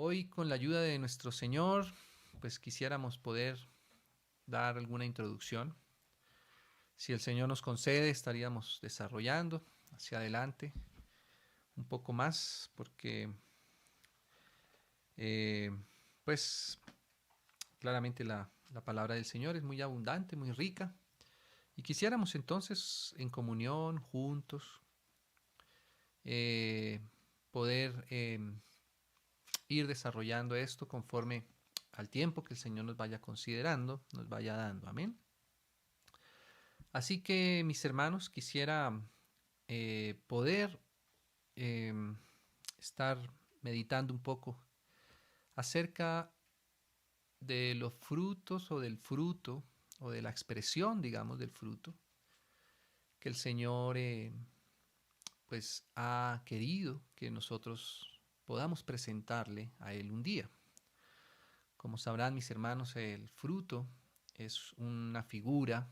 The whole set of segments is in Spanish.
Hoy, con la ayuda de nuestro Señor, pues quisiéramos poder dar alguna introducción. Si el Señor nos concede, estaríamos desarrollando hacia adelante un poco más, porque eh, pues claramente la palabra del Señor es muy abundante, muy rica, y quisiéramos entonces en comunión, juntos, eh, poder ir desarrollando esto conforme al tiempo que el Señor nos vaya considerando, nos vaya dando. Amén. Así que, mis hermanos, quisiera poder eh, estar meditando un poco acerca de los frutos o del fruto o de la expresión, digamos, del fruto que el Señor pues ha querido que nosotros podamos presentarle a Él un día. Como sabrán mis hermanos, el fruto es una figura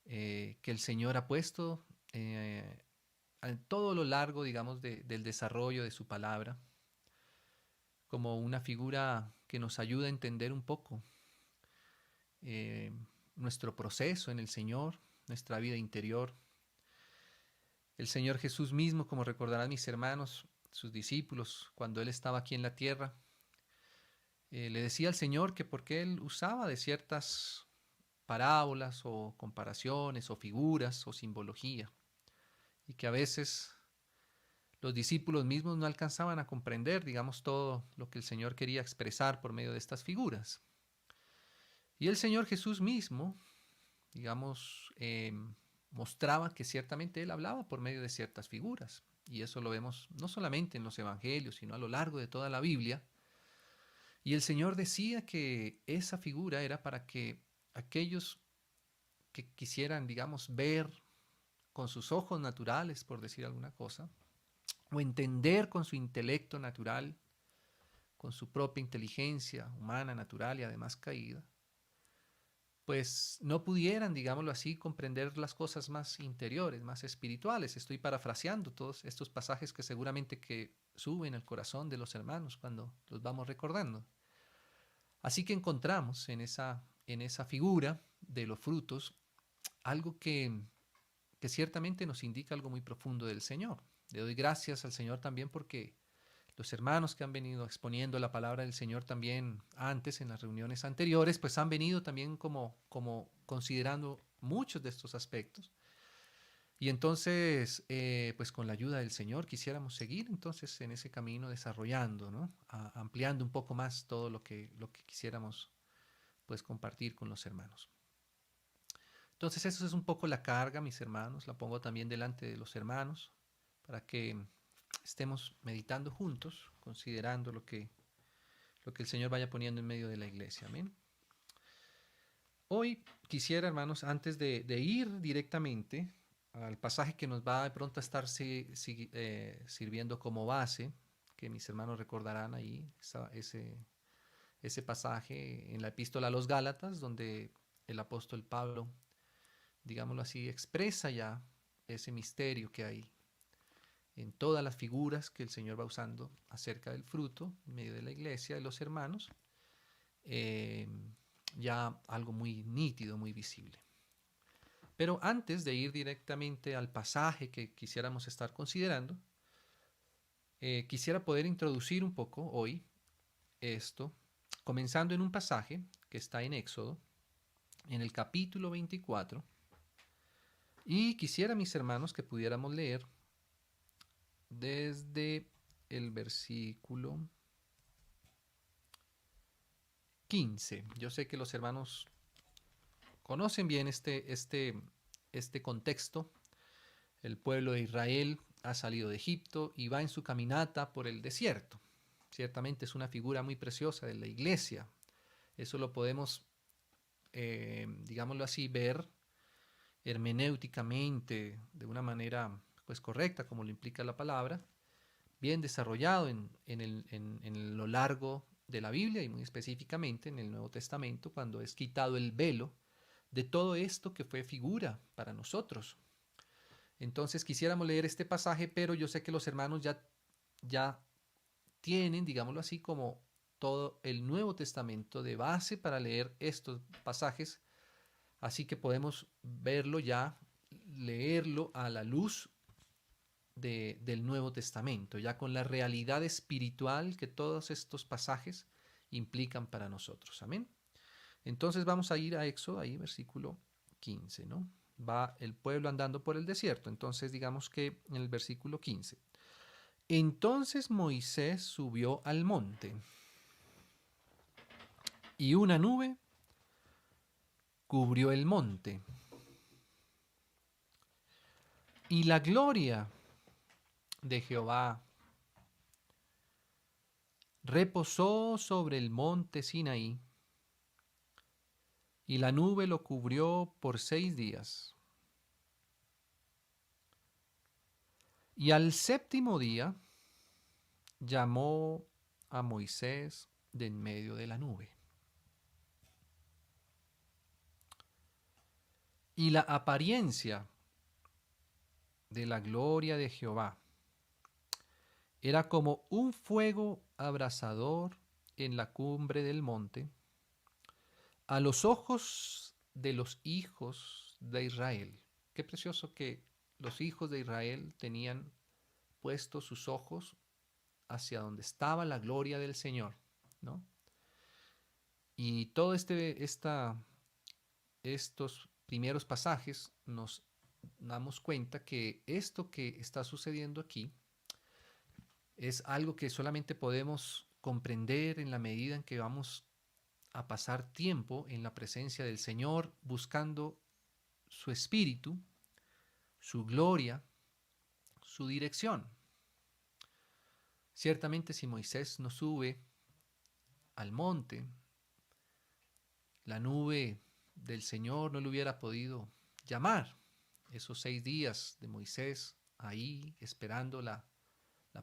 que el Señor ha puesto a todo lo largo, digamos, del desarrollo de su palabra, como una figura que nos ayuda a entender un poco eh, nuestro proceso en el Señor, nuestra vida interior. El Señor Jesús mismo, como recordarán mis hermanos, sus discípulos, cuando Él estaba aquí en la tierra, le decía al Señor que porque Él usaba de ciertas parábolas o comparaciones o figuras o simbología, y que a veces los discípulos mismos no alcanzaban a comprender, digamos, todo lo que el Señor quería expresar por medio de estas figuras. Y el Señor Jesús mismo, digamos, mostraba que ciertamente Él hablaba por medio de ciertas figuras. Y eso lo vemos no solamente en los evangelios, sino a lo largo de toda la Biblia. Y el Señor decía que esa figura era para que aquellos que quisieran, digamos, ver con sus ojos naturales, por decir alguna cosa, o entender con su intelecto natural, con su propia inteligencia humana, natural y además caída, pues no pudieran, digámoslo así, comprender las cosas más interiores, más espirituales. Estoy parafraseando todos estos pasajes que seguramente que suben al corazón de los hermanos cuando los vamos recordando. Así que encontramos en esa figura de los frutos algo que ciertamente nos indica algo muy profundo del Señor. Le doy gracias al Señor también porque los hermanos que han venido exponiendo la palabra del Señor también antes, en las reuniones anteriores, pues han venido también como considerando muchos de estos aspectos. Y entonces, pues con la ayuda del Señor quisiéramos seguir entonces en ese camino desarrollando, ¿no? Ampliando un poco más todo lo que quisiéramos pues compartir con los hermanos. Entonces eso es un poco la carga, mis hermanos, la pongo también delante de los hermanos para que estemos meditando juntos, considerando lo que el Señor vaya poniendo en medio de la iglesia. Amén. Hoy quisiera, hermanos, antes de ir directamente al pasaje que nos va de pronto a estar sirviendo como base, que mis hermanos recordarán ahí, ese pasaje en la epístola a los Gálatas, donde el apóstol Pablo, digámoslo así, expresa ya ese misterio que hay en todas las figuras que el Señor va usando acerca del fruto en medio de la iglesia, de los hermanos, eh, ya algo muy nítido, muy visible. Pero antes de ir directamente al pasaje que quisiéramos estar considerando, quisiera poder introducir un poco hoy esto, comenzando en un pasaje que está en Éxodo, en el capítulo 24, y quisiera, mis hermanos, que pudiéramos leer desde el versículo 15. Yo sé que los hermanos conocen bien este contexto. El pueblo de Israel ha salido de Egipto y va en su caminata por el desierto. Ciertamente es una figura muy preciosa de la iglesia. Eso lo podemos, digámoslo así, ver hermenéuticamente de una manera pues correcta, como lo implica la palabra, bien desarrollado en lo largo de la Biblia y muy específicamente en el Nuevo Testamento, cuando es quitado el velo de todo esto que fue figura para nosotros. Entonces quisiéramos leer este pasaje, pero yo sé que los hermanos ya tienen, digámoslo así, como todo el Nuevo Testamento de base para leer estos pasajes, así que podemos verlo ya, leerlo a la luz del Nuevo Testamento, ya con la realidad espiritual que todos estos pasajes implican para nosotros. Amén. Entonces vamos a ir a Éxodo, ahí versículo 15, ¿no? Va el pueblo andando por el desierto. Entonces digamos que en el versículo 15. Entonces Moisés subió al monte y una nube cubrió el monte y la gloria de Jehová reposó sobre el monte Sinaí y la nube lo cubrió por 6 días. Y al séptimo día llamó a Moisés de en medio de la nube. Y la apariencia de la gloria de Jehová era como un fuego abrasador en la cumbre del monte, a los ojos de los hijos de Israel. Qué precioso que los hijos de Israel tenían puestos sus ojos hacia donde estaba la gloria del Señor, ¿no? Y todo estos primeros pasajes nos damos cuenta que esto que está sucediendo aquí es algo que solamente podemos comprender en la medida en que vamos a pasar tiempo en la presencia del Señor, buscando su espíritu, su gloria, su dirección. Ciertamente si Moisés no sube al monte, la nube del Señor no le hubiera podido llamar. Esos 6 días de Moisés ahí esperando la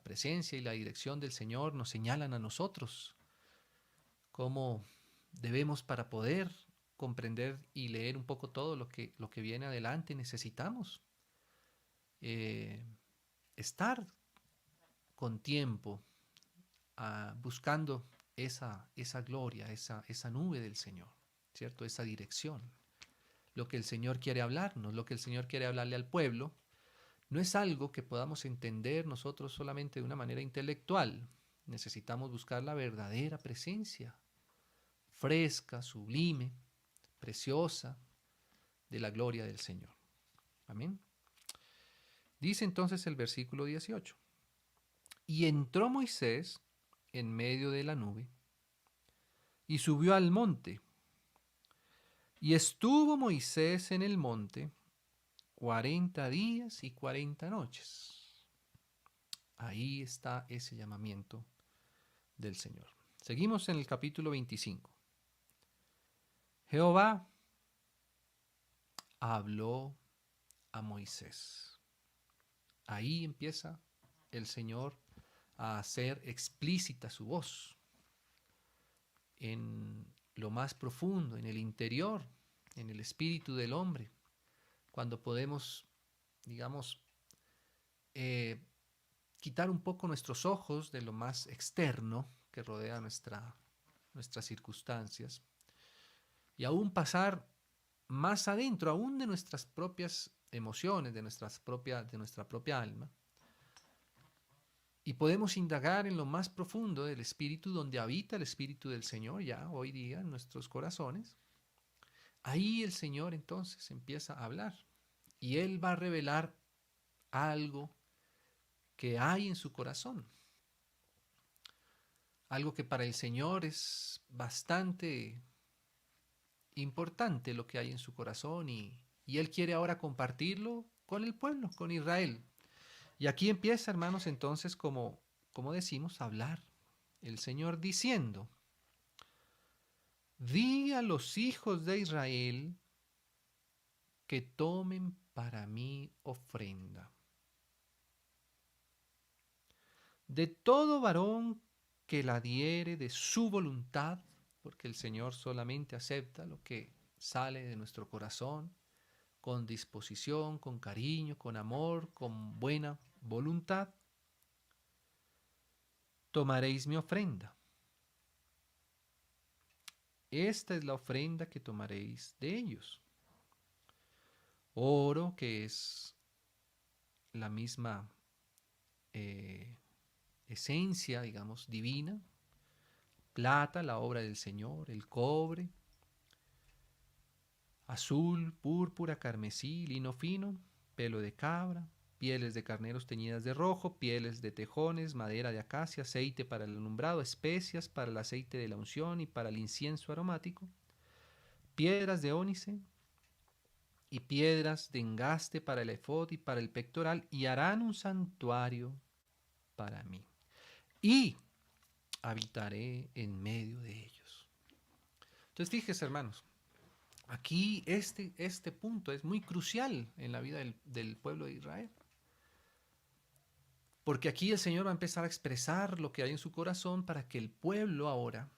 presencia y la dirección del Señor nos señalan a nosotros cómo debemos, para poder comprender y leer un poco todo lo que viene adelante, necesitamos eh, estar con tiempo buscando esa gloria, esa nube del Señor, ¿cierto? Esa dirección. Lo que el Señor quiere hablarnos, lo que el Señor quiere hablarle al pueblo, no es algo que podamos entender nosotros solamente de una manera intelectual. Necesitamos buscar la verdadera presencia, fresca, sublime, preciosa, de la gloria del Señor. Amén. Dice entonces el versículo 18. Y entró Moisés en medio de la nube y subió al monte. Y estuvo Moisés en el monte 40 días y 40 noches. Ahí está ese llamamiento del Señor. Seguimos en el capítulo 25. Jehová habló a Moisés. Ahí empieza el Señor a hacer explícita su voz en lo más profundo, en el interior, en el espíritu del hombre, cuando podemos, digamos, eh, quitar un poco nuestros ojos de lo más externo que rodea nuestras circunstancias y aún pasar más adentro, aún de nuestras propias emociones, de nuestra propia alma. Y podemos indagar en lo más profundo del espíritu, donde habita el espíritu del Señor ya hoy día en nuestros corazones. Ahí el Señor entonces empieza a hablar y Él va a revelar algo que hay en su corazón. Algo que para el Señor es bastante importante, lo que hay en su corazón, y Él quiere ahora compartirlo con el pueblo, con Israel. Y aquí empieza, hermanos, entonces, como decimos, a hablar el Señor diciendo: di a los hijos de Israel que tomen para mí ofrenda. De todo varón que la diere de su voluntad, porque el Señor solamente acepta lo que sale de nuestro corazón, con disposición, con cariño, con amor, con buena voluntad. tomaréis mi ofrenda. Esta es la ofrenda que tomaréis de ellos. Oro, que es la misma esencia, digamos, divina. Plata, la obra del Señor. El cobre. Azul, púrpura, carmesí, lino fino, pelo de cabra, pieles de carneros teñidas de rojo, pieles de tejones, madera de acacia, aceite para el alumbrado, especias para el aceite de la unción y para el incienso aromático, piedras de ónice y piedras de engaste para el efod y para el pectoral, y harán un santuario para mí. Y habitaré en medio de ellos. Entonces, fíjese, hermanos, aquí este punto es muy crucial en la vida del pueblo de Israel. Porque aquí el Señor va a empezar a expresar lo que hay en su corazón para que el pueblo ahora,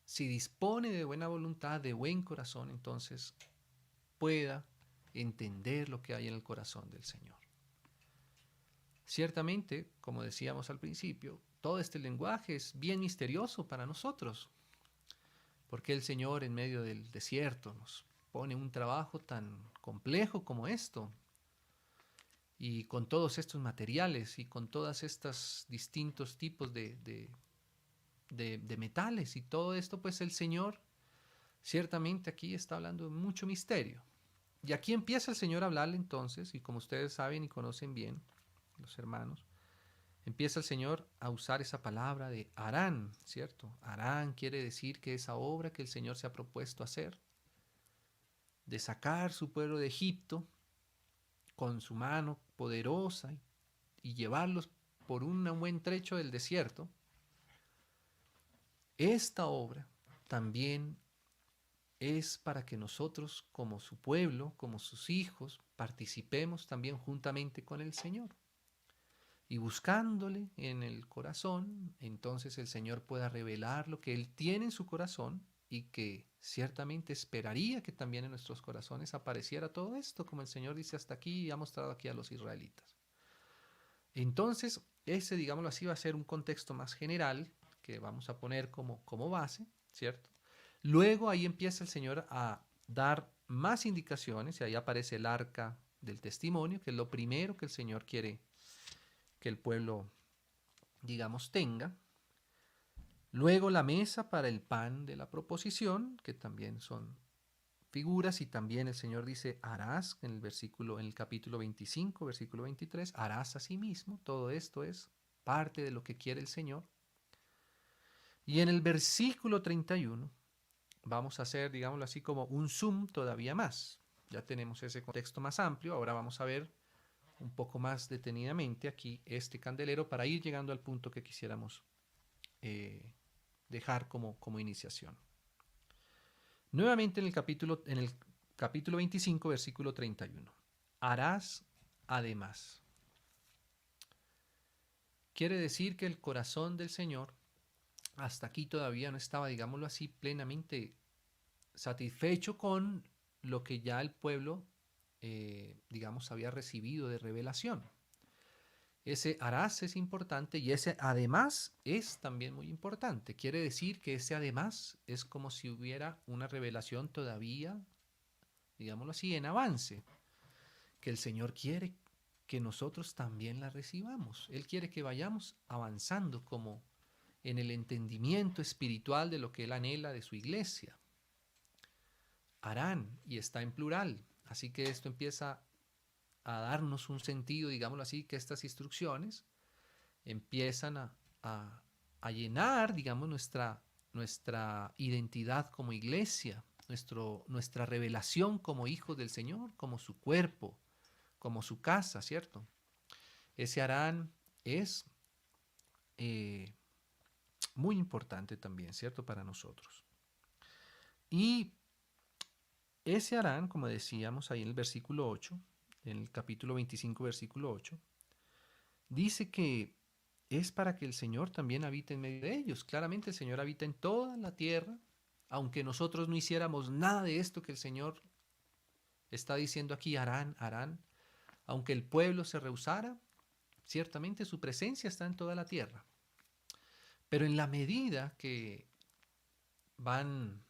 si dispone de buena voluntad, de buen corazón, entonces pueda entender lo que hay en el corazón del Señor. Ciertamente, como decíamos al principio, todo este lenguaje es bien misterioso para nosotros, porque el Señor en medio del desierto nos pone un trabajo tan complejo como esto, y con todos estos materiales y con todos estos distintos tipos de metales y todo esto, pues el Señor ciertamente aquí está hablando de mucho misterio. Y aquí empieza el Señor a hablarle entonces, y como ustedes saben y conocen bien, los hermanos, empieza el Señor a usar esa palabra de harán, ¿cierto? Harán quiere decir que esa obra que el Señor se ha propuesto hacer, de sacar su pueblo de Egipto con su mano poderosa y llevarlos por un buen trecho del desierto, esta obra también es para que nosotros como su pueblo, como sus hijos, participemos también juntamente con el Señor. Y buscándole en el corazón, entonces el Señor pueda revelar lo que Él tiene en su corazón y que ciertamente esperaría que también en nuestros corazones apareciera todo esto, como el Señor dice hasta aquí y ha mostrado aquí a los israelitas. Entonces, ese, digámoslo así, va a ser un contexto más general que vamos a poner como base, ¿cierto? Luego ahí empieza el Señor a dar más indicaciones y ahí aparece el arca del testimonio, que es lo primero que el Señor quiere que el pueblo, digamos, tenga. Luego la mesa para el pan de la proposición, que también son figuras, y también el Señor dice, harás, en el capítulo 25, versículo 23, harás a sí mismo. Todo esto es parte de lo que quiere el Señor. Y en el versículo 31 vamos a hacer, digámoslo así, como un zoom todavía más. Ya tenemos ese contexto más amplio, ahora vamos a ver un poco más detenidamente aquí este candelero para ir llegando al punto que quisiéramos dejar como iniciación. Nuevamente en el capítulo 25, versículo 31. Harás además. Quiere decir que el corazón del Señor hasta aquí todavía no estaba, digámoslo así, plenamente satisfecho con lo que ya el pueblo, digamos, había recibido de revelación. Ese harás es importante y ese además es también muy importante. Quiere decir que ese además es como si hubiera una revelación todavía, digámoslo así, en avance, que el Señor quiere que nosotros también la recibamos. Él quiere que vayamos avanzando como en el entendimiento espiritual de lo que Él anhela de su iglesia. Harán, y está en plural, así que esto empieza a darnos un sentido, digámoslo así, que estas instrucciones empiezan a llenar, digamos, nuestra identidad como iglesia, nuestra revelación como hijos del Señor, como su cuerpo, como su casa, ¿cierto? Ese harán es muy importante también, ¿cierto? Para nosotros. Y ese harán, como decíamos ahí en el versículo 8, en el capítulo 25, versículo 8, dice que es para que el Señor también habite en medio de ellos. Claramente el Señor habita en toda la tierra, aunque nosotros no hiciéramos nada de esto que el Señor está diciendo aquí, harán, harán. Aunque el pueblo se rehusara, ciertamente su presencia está en toda la tierra. Pero en la medida que van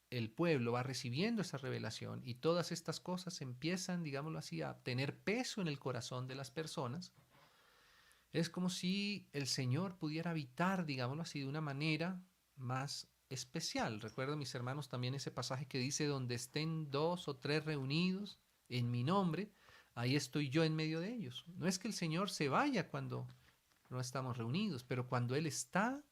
el pueblo va recibiendo esa revelación y todas estas cosas empiezan, digámoslo así, a tener peso en el corazón de las personas, es como si el Señor pudiera habitar, digámoslo así, de una manera más especial. Recuerdo, mis hermanos, también ese pasaje que dice, donde estén dos o tres reunidos en mi nombre, ahí estoy yo en medio de ellos. No es que el Señor se vaya cuando no estamos reunidos, pero cuando Él está,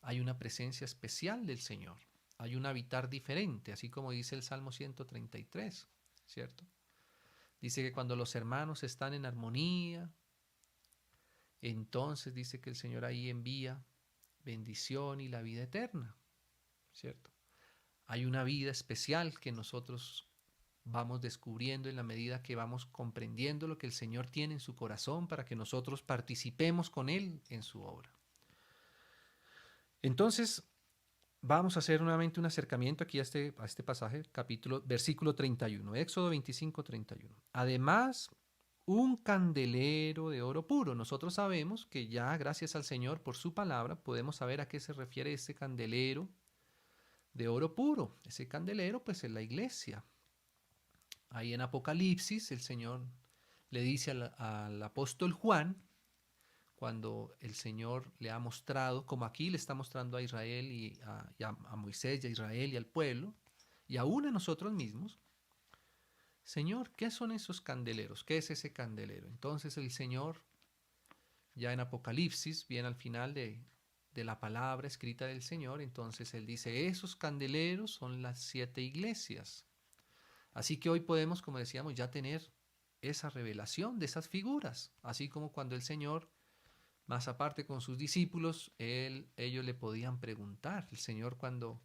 hay una presencia especial del Señor. Hay un habitar diferente, así como dice el Salmo 133, ¿cierto? Dice que cuando los hermanos están en armonía, entonces dice que el Señor ahí envía bendición y la vida eterna, ¿cierto? Hay una vida especial que nosotros vamos descubriendo en la medida que vamos comprendiendo lo que el Señor tiene en su corazón para que nosotros participemos con Él en su obra. Entonces, vamos a hacer nuevamente un acercamiento aquí a este pasaje, versículo 31, Éxodo 25, 31. Además, un candelero de oro puro. Nosotros sabemos que ya, gracias al Señor por su palabra, podemos saber a qué se refiere ese candelero de oro puro. Ese candelero, pues, es la iglesia. Ahí en Apocalipsis, el Señor le dice al apóstol Juan, cuando el Señor le ha mostrado, como aquí le está mostrando a Israel y a Moisés y a Israel y al pueblo, y aún a nosotros mismos, Señor, ¿qué son esos candeleros? ¿Qué es ese candelero? Entonces el Señor, ya en Apocalipsis, bien al final de la palabra escrita del Señor, entonces Él dice, esos candeleros son las 7 iglesias. Así que hoy podemos, como decíamos, ya tener esa revelación de esas figuras, así como cuando el Señor, más aparte con sus discípulos, ellos le podían preguntar. El Señor cuando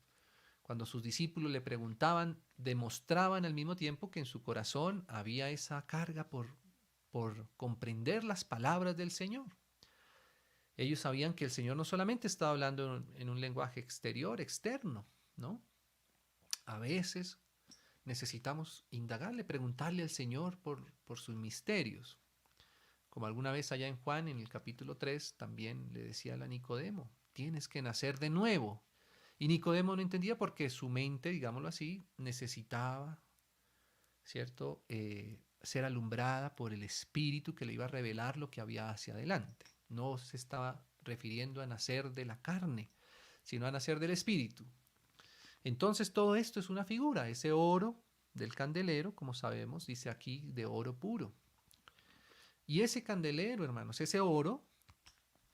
sus discípulos le preguntaban, demostraban al mismo tiempo que en su corazón había esa carga por comprender las palabras del Señor. Ellos sabían que el Señor no solamente estaba hablando en un lenguaje exterior, externo, ¿no? A veces necesitamos indagarle, preguntarle al Señor por sus misterios. Como alguna vez allá en Juan, en el capítulo 3, también le decía a Nicodemo, tienes que nacer de nuevo. Y Nicodemo no entendía porque su mente, digámoslo así, necesitaba, ¿cierto?, ser alumbrada por el Espíritu que le iba a revelar lo que había hacia adelante. No se estaba refiriendo a nacer de la carne, sino a nacer del Espíritu. Entonces todo esto es una figura, ese oro del candelero, como sabemos, dice aquí, de oro puro. Y ese candelero, hermanos, ese oro,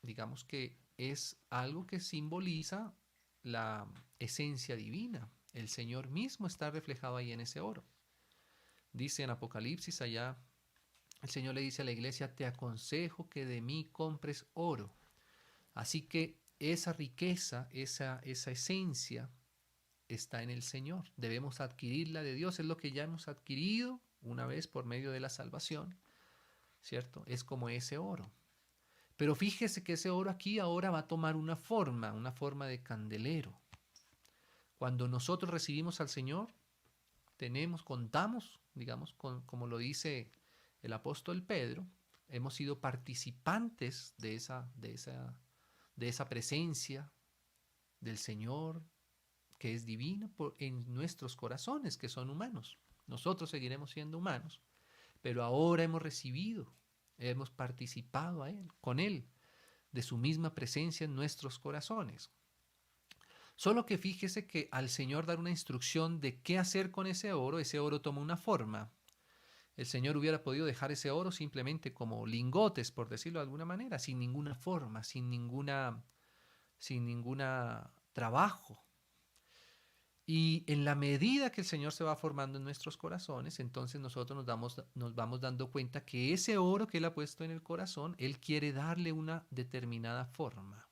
digamos que es algo que simboliza la esencia divina. El Señor mismo está reflejado ahí en ese oro. Dice en Apocalipsis allá, el Señor le dice a la iglesia, te aconsejo que de mí compres oro. Así que esa riqueza, esa esencia está en el Señor. Debemos adquirirla de Dios, es lo que ya hemos adquirido una vez por medio de la salvación, ¿cierto? Es como ese oro. Pero fíjese que ese oro aquí ahora va a tomar una forma de candelero. Cuando nosotros recibimos al Señor, contamos, digamos, como lo dice el apóstol Pedro, hemos sido participantes de esa presencia del Señor que es divina en nuestros corazones, que son humanos. Nosotros seguiremos siendo humanos, pero ahora hemos participado con Él, de su misma presencia en nuestros corazones. Solo que fíjese que al Señor dar una instrucción de qué hacer con ese oro toma una forma. El Señor hubiera podido dejar ese oro simplemente como lingotes, por decirlo de alguna manera, sin ninguna forma, sin ninguna trabajo. Y en la medida que el Señor se va formando en nuestros corazones, entonces nosotros nos vamos dando cuenta que ese oro que Él ha puesto en el corazón, Él quiere darle una determinada forma.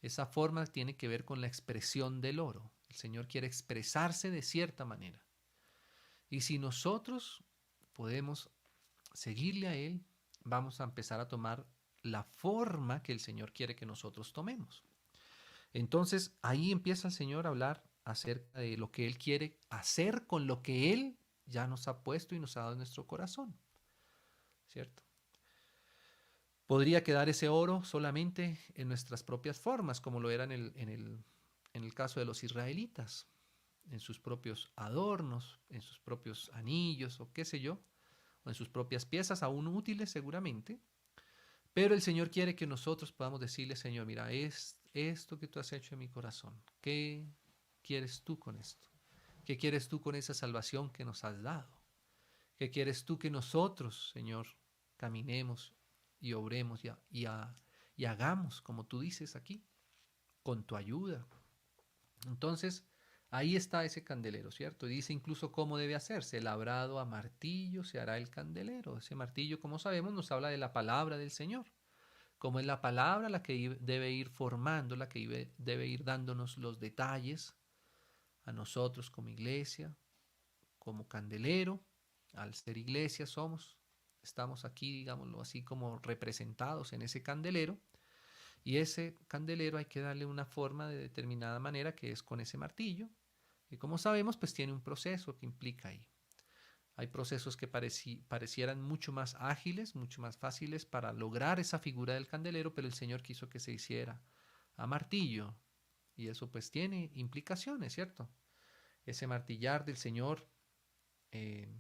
Esa forma tiene que ver con la expresión del oro. El Señor quiere expresarse de cierta manera. Y si nosotros podemos seguirle a Él, vamos a empezar a tomar la forma que el Señor quiere que nosotros tomemos. Entonces ahí empieza el Señor a hablar acerca de lo que Él quiere hacer con lo que Él ya nos ha puesto y nos ha dado en nuestro corazón, ¿cierto? Podría quedar ese oro solamente en nuestras propias formas, como lo era en el caso de los israelitas, en sus propios adornos, en sus propios anillos o qué sé yo, o en sus propias piezas, aún útiles seguramente. Pero el Señor quiere que nosotros podamos decirle, Señor, mira, es esto que tú has hecho en mi corazón. ¿Qué quieres tú con esto? ¿Qué quieres tú con esa salvación que nos has dado? ¿Qué quieres tú que nosotros, Señor, caminemos y obremos y hagamos como tú dices aquí, con tu ayuda? Entonces, ahí está ese candelero, ¿cierto? Dice incluso cómo debe hacerse. Labrado a martillo se hará el candelero. Ese martillo, como sabemos, nos habla de la palabra del Señor. Como es la palabra la que debe ir formando, la que debe ir dándonos los detalles a nosotros como iglesia, como candelero. Al ser iglesia estamos aquí, digámoslo así, como representados en ese candelero. Y ese candelero hay que darle una forma de determinada manera, que es con ese martillo. Y como sabemos, pues tiene un proceso que implica ahí. Hay procesos que parecieran mucho más ágiles, mucho más fáciles para lograr esa figura del candelero, pero el Señor quiso que se hiciera a martillo. Y eso pues tiene implicaciones, ¿cierto? Ese martillar del Señor eh,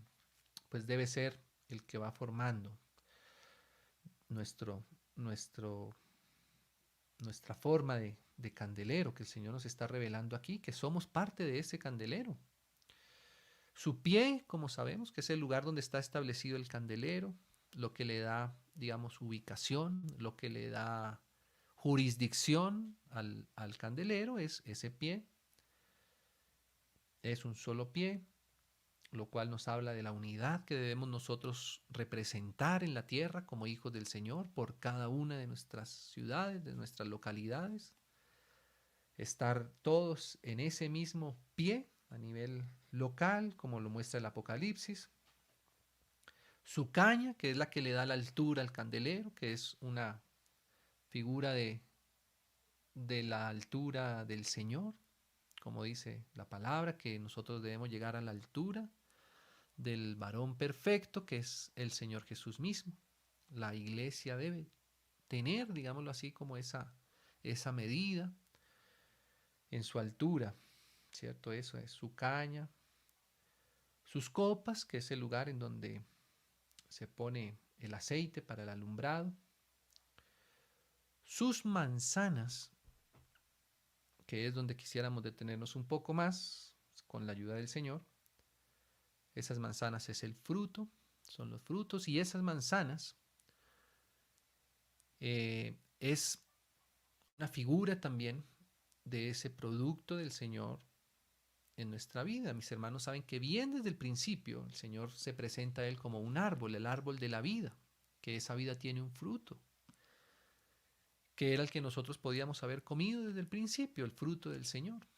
pues debe ser el que va formando nuestro, nuestro, nuestra forma de candelero que el Señor nos está revelando aquí, que somos parte de ese candelero. Su pie, como sabemos, que es el lugar donde está establecido el candelero, lo que le da, digamos, ubicación, lo que le da jurisdicción al candelero es ese pie. Es un solo pie, lo cual nos habla de la unidad que debemos nosotros representar en la tierra como hijos del Señor por cada una de nuestras ciudades, de nuestras localidades. Estar todos en ese mismo pie a nivel local, como lo muestra el Apocalipsis. Su caña, que es la que le da la altura al candelero, que es una figura de la altura del Señor, como dice la palabra, que nosotros debemos llegar a la altura del varón perfecto, que es el Señor Jesús mismo. La iglesia debe tener, digámoslo así, como esa medida en su altura, ¿cierto? Eso es su caña, sus copas, que es el lugar en donde se pone el aceite para el alumbrado, sus manzanas, que es donde quisiéramos detenernos un poco más con la ayuda del Señor. Esas manzanas es el fruto, son los frutos, y esas manzanas es una figura también de ese producto del Señor en nuestra vida. Mis hermanos saben que bien desde el principio el Señor se presenta a Él como un árbol, el árbol de la vida, que esa vida tiene un fruto, que era el que nosotros podíamos haber comido desde el principio, el fruto del Señor.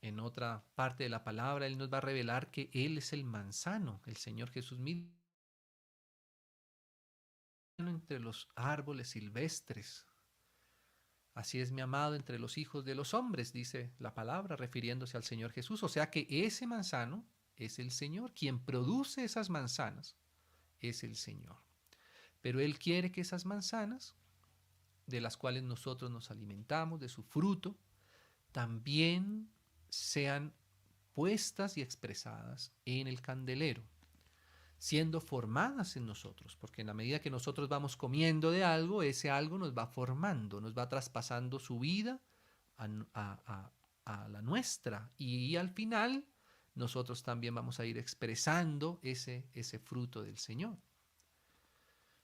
En otra parte de la palabra, Él nos va a revelar que Él es el manzano, el Señor Jesús mismo, entre los árboles silvestres. Así es mi amado entre los hijos de los hombres, dice la palabra, refiriéndose al Señor Jesús. O sea que ese manzano es el Señor. Quien produce esas manzanas es el Señor. Pero Él quiere que esas manzanas, de las cuales nosotros nos alimentamos, de su fruto, también sean puestas y expresadas en el candelero, siendo formadas en nosotros, porque en la medida que nosotros vamos comiendo de algo, ese algo nos va formando, nos va traspasando su vida a, a la nuestra, y al final nosotros también vamos a ir expresando ese fruto del Señor,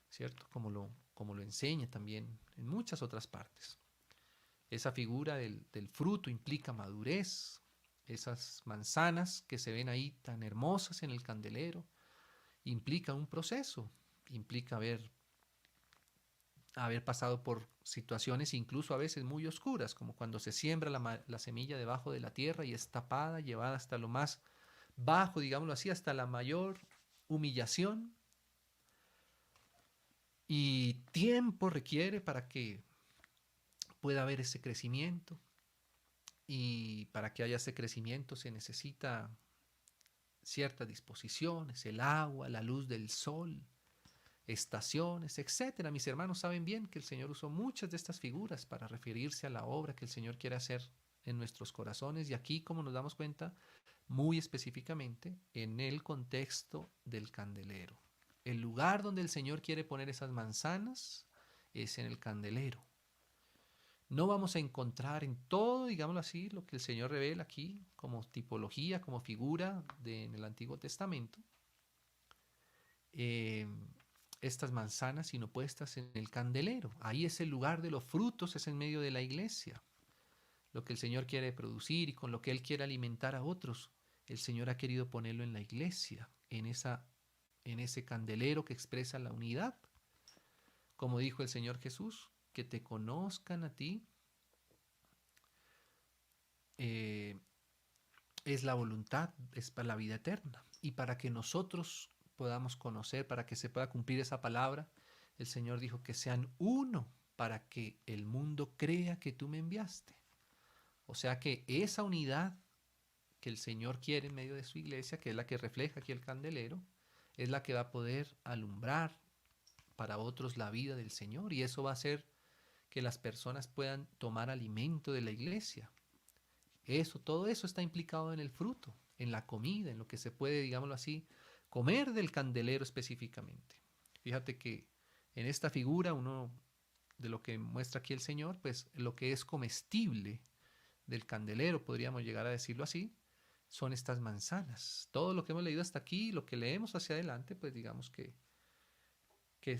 ¿cierto? Como lo enseña también en muchas otras partes. Esa figura del fruto implica madurez. Esas manzanas que se ven ahí tan hermosas en el candelero implica un proceso, implica haber pasado por situaciones incluso a veces muy oscuras, como cuando se siembra la semilla debajo de la tierra y es tapada, llevada hasta lo más bajo, digámoslo así, hasta la mayor humillación. Y tiempo requiere para que pueda haber ese crecimiento. Y para que haya ese crecimiento se necesita ciertas disposiciones, el agua, la luz del sol, estaciones, etcétera. Mis hermanos saben bien que el Señor usó muchas de estas figuras para referirse a la obra que el Señor quiere hacer en nuestros corazones, y aquí, como nos damos cuenta, muy específicamente en el contexto del candelero. El lugar donde el Señor quiere poner esas manzanas es en el candelero. No vamos a encontrar en todo, digámoslo así, lo que el Señor revela aquí como tipología, como figura en el Antiguo Testamento, eh, estas manzanas, sino puestas en el candelero. Ahí es el lugar de los frutos, es en medio de la iglesia. Lo que el Señor quiere producir y con lo que Él quiere alimentar a otros, el Señor ha querido ponerlo en la iglesia, en ese candelero que expresa la unidad. Como dijo el Señor Jesús, que te conozcan a ti eh, es la voluntad, es para la vida eterna. Y para que nosotros podamos conocer, para que se pueda cumplir esa palabra, el Señor dijo que sean uno para que el mundo crea que tú me enviaste. O sea que esa unidad que el Señor quiere en medio de su iglesia, que es la que refleja aquí el candelero, es la que va a poder alumbrar para otros la vida del Señor, y eso va a hacer que las personas puedan tomar alimento de la iglesia. Todo eso está implicado en el fruto, en la comida, en lo que se puede, digámoslo así, comer del candelero específicamente. Fíjate que en esta figura, uno de lo que muestra aquí el Señor, pues lo que es comestible del candelero, podríamos llegar a decirlo así, son estas manzanas. Todo lo que hemos leído hasta aquí, lo que leemos hacia adelante, pues digamos que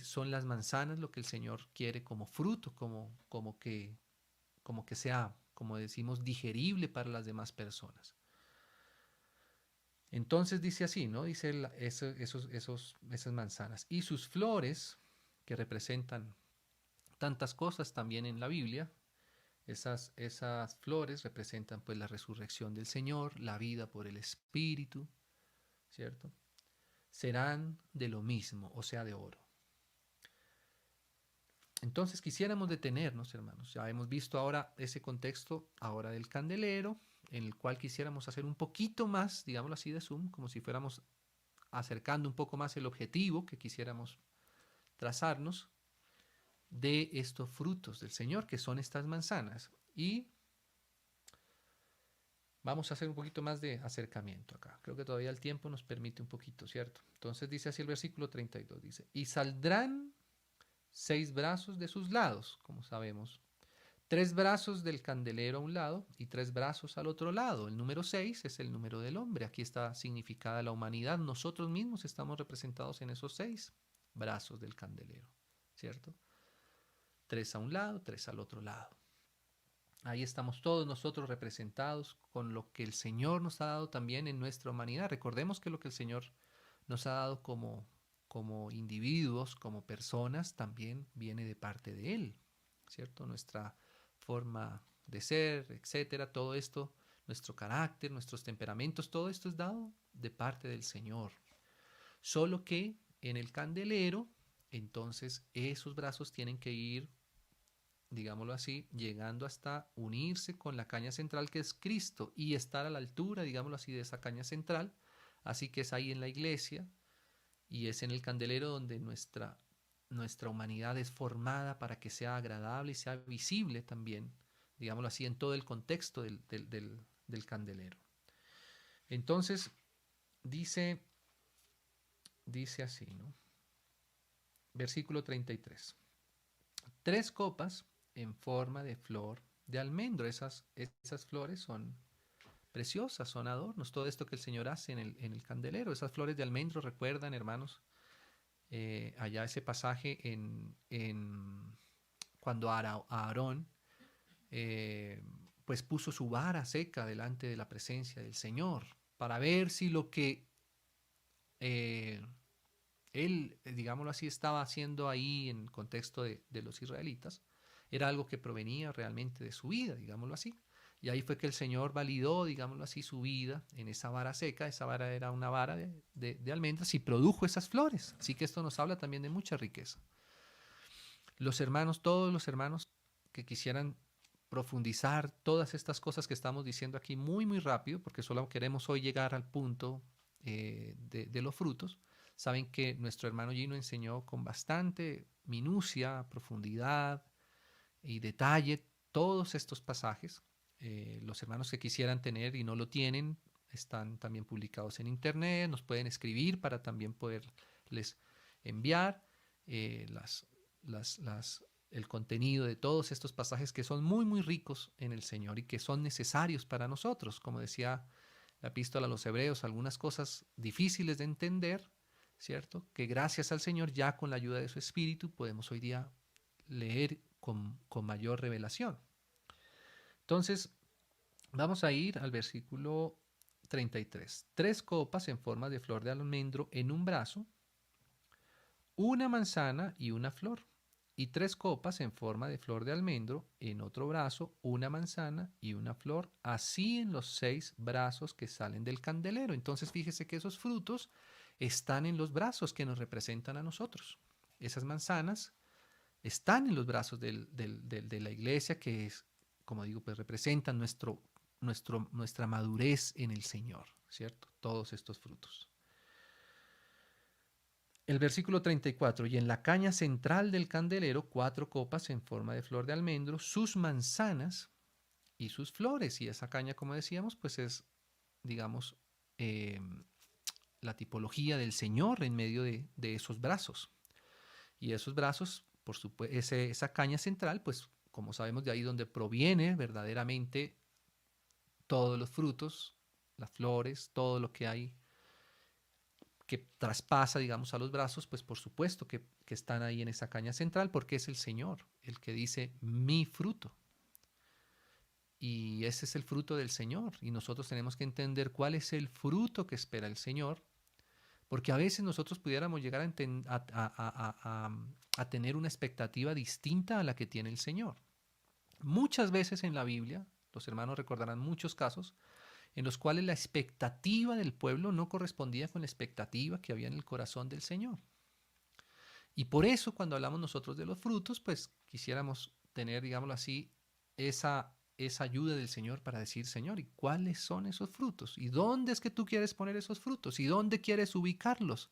son las manzanas lo que el Señor quiere como fruto, como que sea, como decimos, digerible para las demás personas. Entonces dice así, ¿no? Dice esas manzanas. Y sus flores, que representan tantas cosas también en la Biblia, esas flores representan pues la resurrección del Señor, la vida por el Espíritu, ¿cierto? Serán de lo mismo, o sea, de oro. Entonces quisiéramos detenernos, hermanos. Ya hemos visto ahora ese contexto, ahora del candelero, en el cual quisiéramos hacer un poquito más, digámoslo así, de zoom, como si fuéramos acercando un poco más el objetivo que quisiéramos trazarnos de estos frutos del Señor, que son estas manzanas. Y vamos a hacer un poquito más de acercamiento acá. Creo que todavía el tiempo nos permite un poquito, ¿cierto? Entonces dice así el versículo 32, dice, y saldrán 6 brazos de sus lados, como sabemos. 3 brazos del candelero a un lado y 3 brazos al otro lado. El número 6 es el número del hombre. Aquí está significada la humanidad. Nosotros mismos estamos representados en esos 6 brazos del candelero, ¿cierto? 3 a un lado, 3 al otro lado. Ahí estamos todos nosotros representados con lo que el Señor nos ha dado también en nuestra humanidad. Recordemos que lo que el Señor nos ha dado como individuos, como personas, también viene de parte de Él, ¿cierto? Nuestra forma de ser, etcétera, todo esto, nuestro carácter, nuestros temperamentos, todo esto es dado de parte del Señor. Solo que en el candelero, entonces esos brazos tienen que ir, digámoslo así, llegando hasta unirse con la caña central que es Cristo y estar a la altura, digámoslo así, de esa caña central. Así que es ahí en la iglesia y es en el candelero donde nuestra humanidad es formada para que sea agradable y sea visible también, digámoslo así, en todo el contexto del candelero. Entonces, dice así, ¿no? Versículo 33. 3 copas en forma de flor de almendro. Esas flores son preciosas, son adornos. Todo esto que el Señor hace en el candelero. Esas flores de almendro, recuerdan, hermanos, allá ese pasaje cuando Aarón pues puso su vara seca delante de la presencia del Señor para ver si lo que eh, él, digámoslo así, estaba haciendo ahí en el contexto de los israelitas, era algo que provenía realmente de su vida, digámoslo así. Y ahí fue que el Señor validó, digámoslo así, su vida en esa vara seca. Esa vara era una vara de almendras y produjo esas flores. Así que esto nos habla también de mucha riqueza. Los hermanos, todos los hermanos que quisieran profundizar todas estas cosas que estamos diciendo aquí muy, muy rápido, porque solo queremos hoy llegar al punto de los frutos, Saben que nuestro hermano Gino enseñó con bastante minucia, profundidad y detalle todos estos pasajes. Los hermanos que quisieran tener y no lo tienen, están también publicados en internet, nos pueden escribir para también poderles enviar las, el contenido de todos estos pasajes que son muy, muy ricos en el Señor y que son necesarios para nosotros. Como decía la epístola a los Hebreos, algunas cosas difíciles de entender, ¿cierto? Que gracias al Señor, ya con la ayuda de su Espíritu, podemos hoy día leer con mayor revelación. Entonces, vamos a ir al versículo 33. 3 copas en forma de flor de almendro en un brazo, una manzana y una flor. Y 3 copas en forma de flor de almendro en otro brazo, una manzana y una flor, así en los 6 brazos que salen del candelero. Entonces fíjese que esos frutos están en los brazos que nos representan a nosotros. Esas manzanas están en los brazos de la iglesia, que es, como digo, pues representan nuestra madurez en el Señor, ¿cierto? Todos estos frutos. El versículo 34, y en la caña central del candelero 4 copas en forma de flor de almendro, sus manzanas y sus flores. Y esa caña, como decíamos, pues es, digamos, eh, la tipología del Señor en medio de esos brazos. Y esos brazos, por supuesto, esa caña central, pues como sabemos, de ahí donde proviene verdaderamente todos los frutos, las flores, todo lo que hay que traspasa, digamos, a los brazos, pues por supuesto que están ahí en esa caña central, porque es el Señor el que dice mi fruto. Y ese es el fruto del Señor. Y nosotros tenemos que entender cuál es el fruto que espera el Señor, porque a veces nosotros pudiéramos llegar a tener una expectativa distinta a la que tiene el Señor. Muchas veces en la Biblia, los hermanos recordarán muchos casos, en los cuales la expectativa del pueblo no correspondía con la expectativa que había en el corazón del Señor. Y por eso cuando hablamos nosotros de los frutos, pues quisiéramos tener, digámoslo así, esa ayuda del Señor para decir, Señor, ¿y cuáles son esos frutos? ¿Y dónde es que tú quieres poner esos frutos? ¿Y dónde quieres ubicarlos?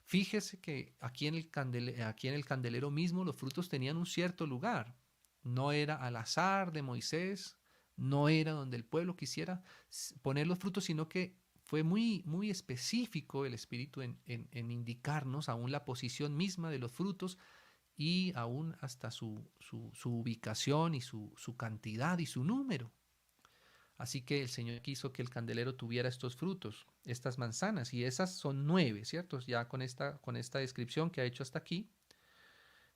Fíjese que aquí en el candelero mismo los frutos tenían un cierto lugar. No era al azar de Moisés, no era donde el pueblo quisiera poner los frutos, sino que fue muy, muy específico el Espíritu en indicarnos aún la posición misma de los frutos y aún hasta su ubicación y su cantidad y su número. Así que el Señor quiso que el candelero tuviera estos frutos, estas manzanas, y esas son 9, ¿cierto? Ya con esta descripción que ha hecho hasta aquí,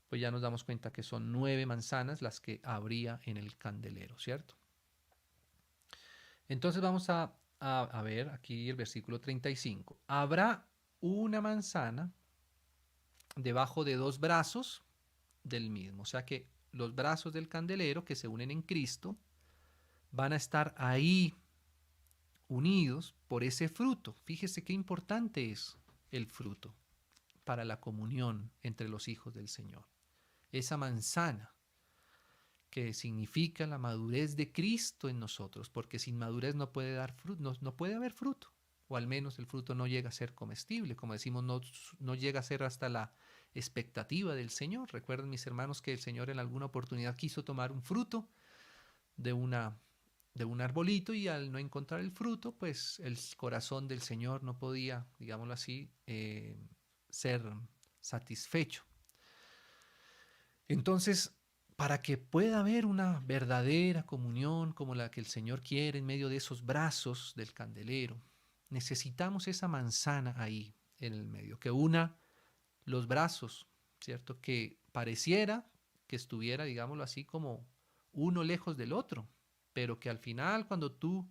pues ya nos damos cuenta que son 9 manzanas las que habría en el candelero, ¿cierto? Entonces vamos a ver aquí el versículo 35. Habrá una manzana debajo de 2 brazos del mismo, o sea que los brazos del candelero que se unen en Cristo van a estar ahí unidos por ese fruto. Fíjese qué importante es el fruto para la comunión entre los hijos del Señor. Esa manzana que significa la madurez de Cristo en nosotros, porque sin madurez no puede dar fruto, no puede haber fruto, o al menos el fruto no llega a ser comestible, como decimos, no llega a ser hasta la expectativa del Señor. Recuerden, mis hermanos, que el Señor en alguna oportunidad quiso tomar un fruto de un arbolito y al no encontrar el fruto, pues el corazón del Señor no podía, digámoslo así, ser satisfecho. Entonces, para que pueda haber una verdadera comunión como la que el Señor quiere en medio de esos brazos del candelero, necesitamos esa manzana ahí en el medio, que una los brazos, ¿cierto? Que pareciera que estuviera, digámoslo así, como uno lejos del otro, pero que al final cuando tú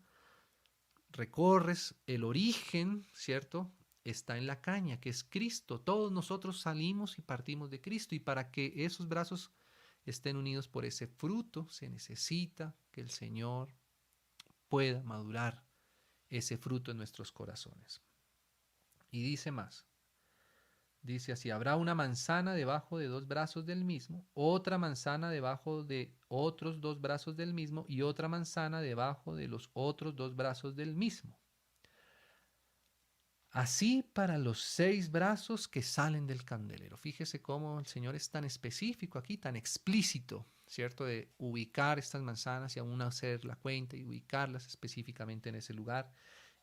recorres el origen, ¿cierto? Está en la caña, que es Cristo. Todos nosotros salimos y partimos de Cristo y para que esos brazos estén unidos por ese fruto, se necesita que el Señor pueda madurar ese fruto en nuestros corazones. Y dice más. Dice así, habrá una manzana debajo de 2 brazos del mismo, otra manzana debajo de otros 2 brazos del mismo y otra manzana debajo de los otros 2 brazos del mismo. Así para los 6 brazos que salen del candelero. Fíjese cómo el Señor es tan específico aquí, tan explícito, ¿cierto? De ubicar estas manzanas y aún hacer la cuenta y ubicarlas específicamente en ese lugar.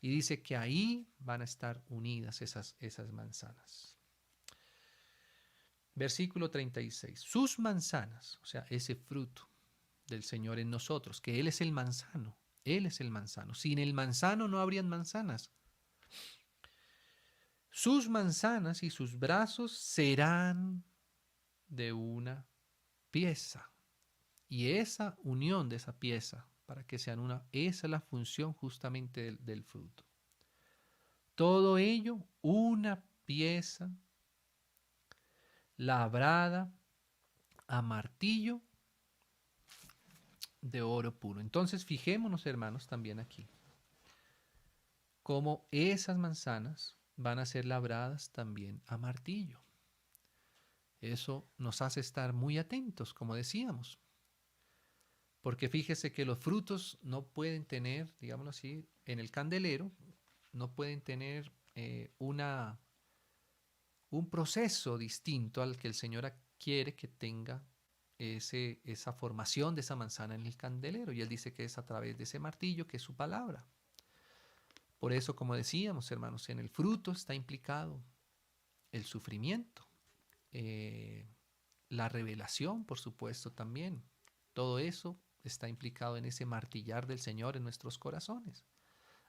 Y dice que ahí van a estar unidas esas manzanas. Versículo 36. Sus manzanas, o sea, ese fruto del Señor en nosotros, que Él es el manzano. Él es el manzano. Sin el manzano no habrían manzanas. Sus manzanas y sus brazos serán de una pieza. Y esa unión de esa pieza, para que sean una, esa es la función justamente del fruto. Todo ello, una pieza labrada a martillo de oro puro. Entonces, fijémonos, hermanos, también aquí, cómo esas manzanas van a ser labradas también a martillo. Eso nos hace estar muy atentos, como decíamos, porque fíjese que los frutos no pueden tener, digámoslo así, en el candelero, no pueden tener un proceso distinto al que el Señor quiere que tenga esa formación de esa manzana en el candelero. Y Él dice que es a través de ese martillo, que es su palabra. Por eso, como decíamos, hermanos, en el fruto está implicado el sufrimiento, eh, la revelación, por supuesto, también. Todo eso está implicado en ese martillar del Señor en nuestros corazones.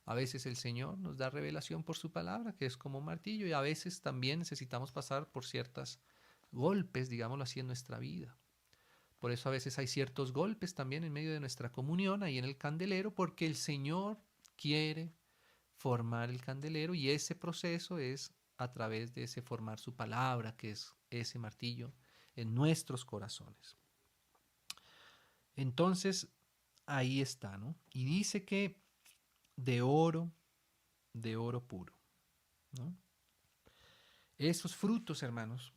A veces el Señor nos da revelación por su palabra, que es como un martillo, y a veces también necesitamos pasar por ciertos golpes, digámoslo así, en nuestra vida. Por eso a veces hay ciertos golpes también en medio de nuestra comunión, ahí en el candelero, porque el Señor quiere formar el candelero y ese proceso es a través de ese formar su palabra, que es ese martillo en nuestros corazones. Entonces, ahí está, ¿no? Y dice que de oro puro, ¿no? Esos frutos, hermanos,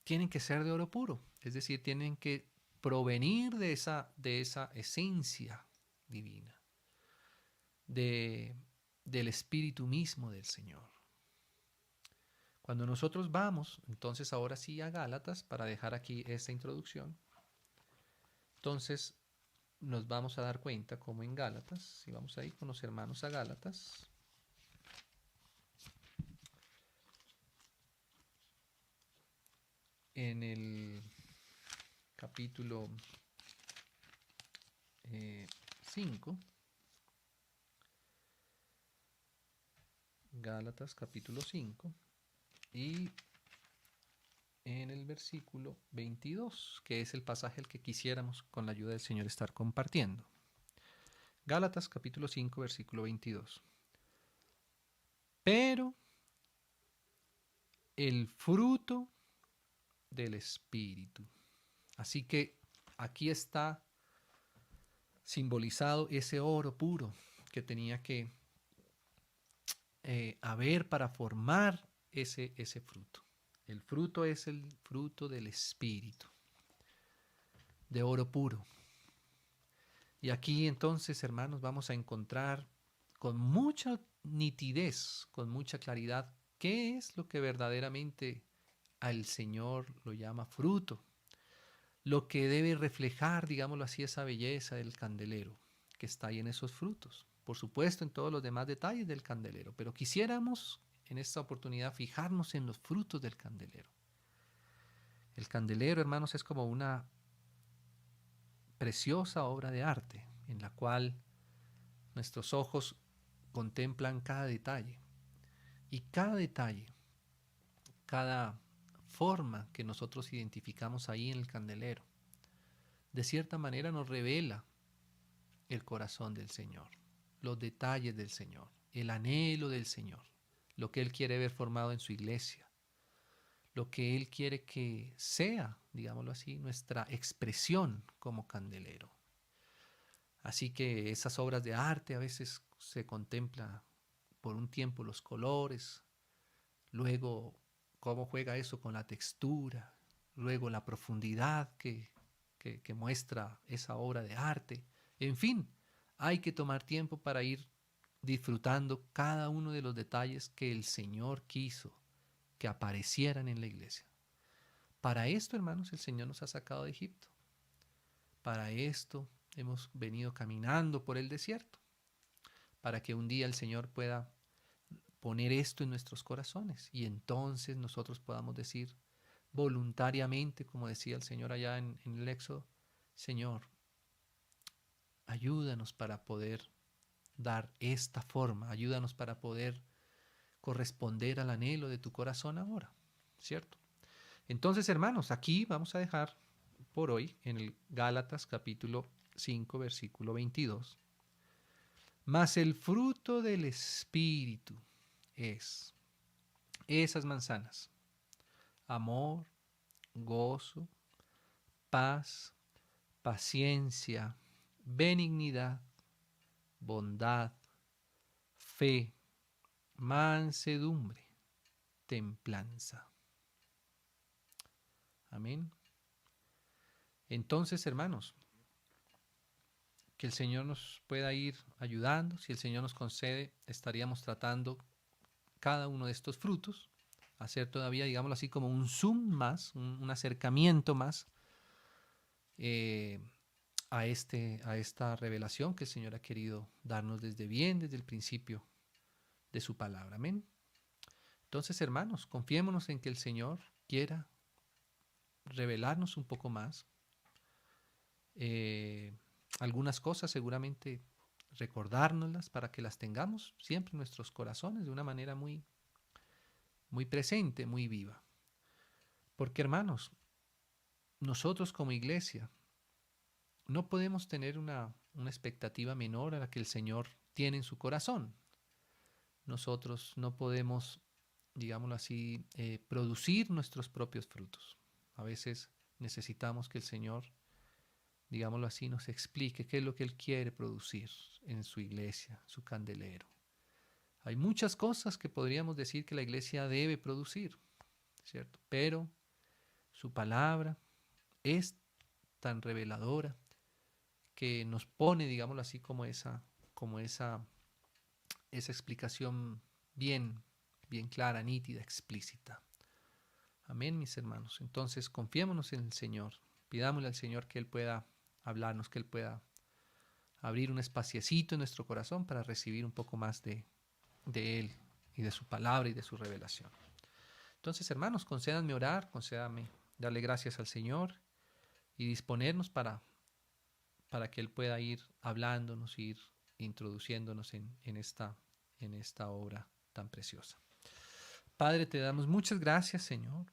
tienen que ser de oro puro, es decir, tienen que provenir de esa esencia divina, de, del espíritu mismo del Señor. Cuando nosotros vamos, entonces ahora sí a Gálatas, para dejar aquí esta introducción, entonces nos vamos a dar cuenta como en Gálatas, si vamos ahí con los hermanos a Gálatas, en el capítulo 5, Gálatas capítulo 5, y en el versículo 22, que es el pasaje al que quisiéramos con la ayuda del Señor estar compartiendo. Gálatas capítulo 5, versículo 22. Pero el fruto del Espíritu. Así que aquí está simbolizado ese oro puro que tenía que haber para formar ese fruto. El fruto es el fruto del Espíritu, de oro puro. Y aquí entonces, hermanos, vamos a encontrar con mucha nitidez, con mucha claridad, qué es lo que verdaderamente al Señor lo llama fruto, lo que debe reflejar, digámoslo así, esa belleza del candelero que está ahí en esos frutos. Por supuesto, en todos los demás detalles del candelero, pero quisiéramos en esta oportunidad fijarnos en los frutos del candelero. El candelero, hermanos, es como una preciosa obra de arte en la cual nuestros ojos contemplan cada detalle y cada detalle, cada forma que nosotros identificamos ahí en el candelero, de cierta manera nos revela el corazón del Señor, los detalles del Señor, el anhelo del Señor, lo que Él quiere ver formado en su iglesia, lo que Él quiere que sea, digámoslo así, nuestra expresión como candelero. Así que esas obras de arte a veces se contempla por un tiempo los colores, luego cómo juega eso con la textura, luego la profundidad que muestra esa obra de arte. En fin, hay que tomar tiempo para ir disfrutando cada uno de los detalles que el Señor quiso que aparecieran en la iglesia. Para esto, hermanos, el Señor nos ha sacado de Egipto. Para esto hemos venido caminando por el desierto, para que un día el Señor pueda poner esto en nuestros corazones y entonces nosotros podamos decir voluntariamente, como decía el Señor allá en el Éxodo: Señor, ayúdanos para poder dar esta forma, ayúdanos para poder corresponder al anhelo de tu corazón ahora, ¿cierto? Entonces, hermanos, aquí vamos a dejar por hoy en el Gálatas capítulo 5, versículo 22. Mas el fruto del Espíritu es esas manzanas: amor, gozo, paz, paciencia, benignidad, bondad, fe, mansedumbre, templanza. Amén. Entonces, hermanos, que el Señor nos pueda ir ayudando. Si el Señor nos concede, estaríamos tratando cada uno de estos frutos, hacer todavía, digámoslo así, como un zoom más, un acercamiento más eh, a esta revelación que el Señor ha querido darnos desde el principio de su palabra. Amén. Entonces, hermanos, confiémonos en que el Señor quiera revelarnos un poco más. Algunas cosas seguramente recordárnoslas para que las tengamos siempre en nuestros corazones de una manera muy, muy presente, muy viva. Porque, hermanos, nosotros como iglesia no podemos tener una expectativa menor a la que el Señor tiene en su corazón. Nosotros no podemos, digámoslo así, producir nuestros propios frutos. A veces necesitamos que el Señor, digámoslo así, nos explique qué es lo que Él quiere producir en su iglesia, su candelero. Hay muchas cosas que podríamos decir que la iglesia debe producir, ¿cierto? Pero su palabra es tan reveladora que nos pone, digámoslo así, como esa explicación bien, bien clara, nítida, explícita. Amén, mis hermanos. Entonces, confiémonos en el Señor. Pidámosle al Señor que Él pueda hablarnos, que Él pueda abrir un espaciecito en nuestro corazón para recibir un poco más de Él y de su palabra y de su revelación. Entonces, hermanos, concédanme orar, concédanme darle gracias al Señor y disponernos para que Él pueda ir hablándonos, ir introduciéndonos en esta obra tan preciosa. Padre, te damos muchas gracias, Señor,